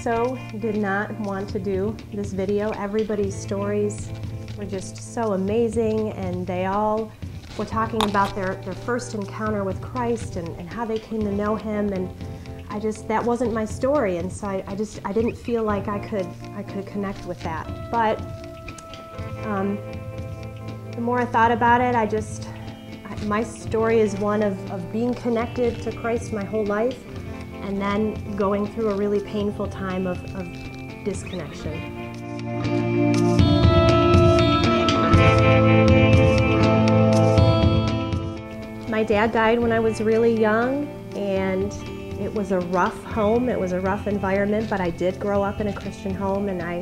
so did not want to do this video. Everybody's stories were just so amazing, and they all were talking about their first encounter with Christ and how they came to know Him, and that wasn't my story, and so I didn't feel like I could connect with that. But the more I thought about it, my story is one of being connected to Christ my whole life, and then going through a really painful time of disconnection. My dad died when I was really young, and it was a rough home, it was a rough environment, but I did grow up in a Christian home, and I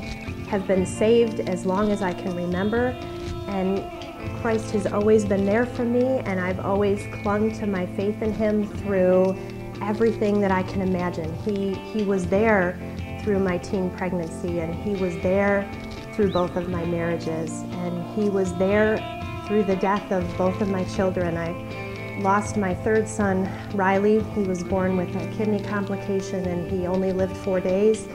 have been saved as long as I can remember, and Christ has always been there for me, and I've always clung to my faith in Him through everything that I can imagine. He was there through my teen pregnancy, and He was there through both of my marriages, and He was there through the death of both of my children. I lost my third son, Riley. He was born with a kidney complication, and he only lived 4 days.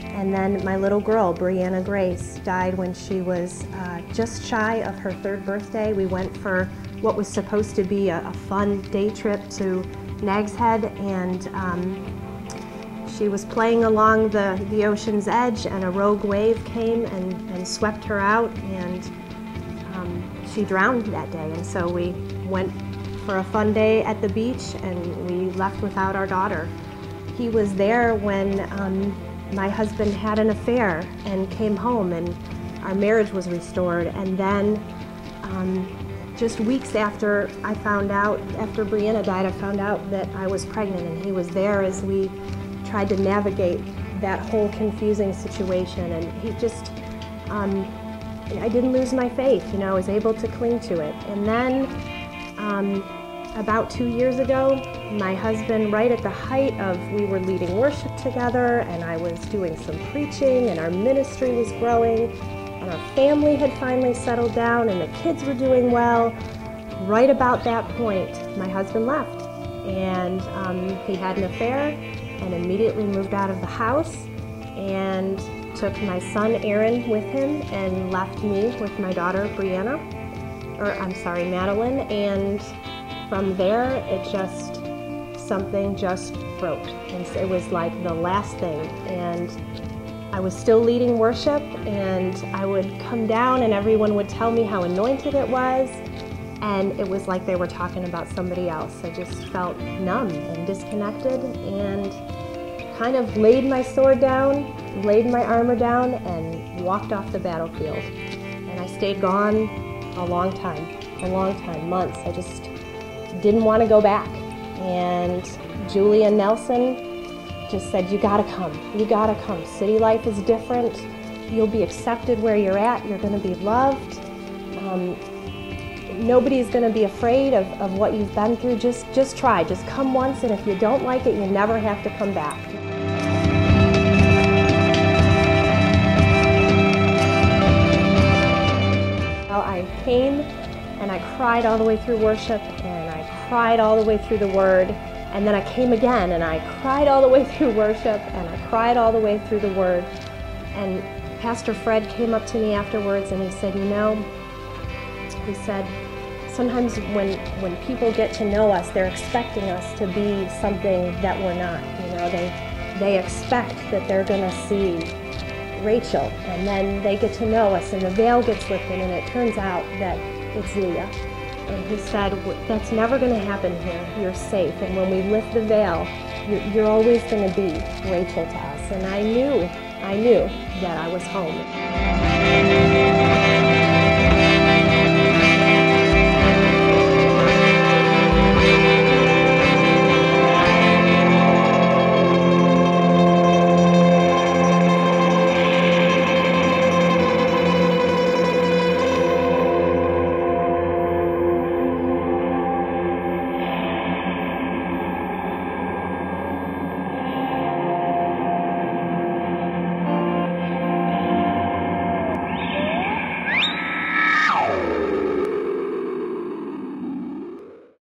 And then my little girl, Brianna Grace, died when she was just shy of her 3rd birthday. We went for what was supposed to be a fun day trip to Nags Head, and she was playing along the ocean's edge, and a rogue wave came and swept her out, and she drowned that day. And so we went for a fun day at the beach, and we left without our daughter. He was there when my husband had an affair and came home, and our marriage was restored. And then just weeks after after Brianna died, I found out that I was pregnant, and he was there as we tried to navigate that whole confusing situation. And he just, I didn't lose my faith, I was able to cling to it. And then about 2 years ago, my husband, right at the height of, we were leading worship together, and I was doing some preaching, and our ministry was growing, and our family had finally settled down, and the kids were doing well. Right about that point, my husband left, and he had an affair and immediately moved out of the house and took my son Aaron with him and left me with my daughter Madeline, and from there something just broke, and it was like the last thing. And I was still leading worship, and I would come down and everyone would tell me how anointed it was, and it was like they were talking about somebody else. I just felt numb and disconnected, and kind of laid my sword down, laid my armor down, and walked off the battlefield. And I stayed gone a long time, months. I just didn't want to go back. And Julia Nelson just said, you gotta come. City life is different. You'll be accepted where you're at. You're gonna be loved. Nobody's gonna be afraid of what you've been through. Just try, just come once, and if you don't like it, you never have to come back. Well, I came and I cried all the way through worship, and I cried all the way through the Word, and then I came again and I cried all the way through worship, and I cried all the way through the Word. And Pastor Fred came up to me afterwards, and he said, sometimes when people get to know us, they're expecting us to be something that we're not. They expect that they're going to see Rachel, and then they get to know us, and the veil gets lifted, and it turns out that it's Leah. And he said, that's never going to happen here. You're safe. And when we lift the veil, you're always going to be Rachel to us. And I knew that I was home.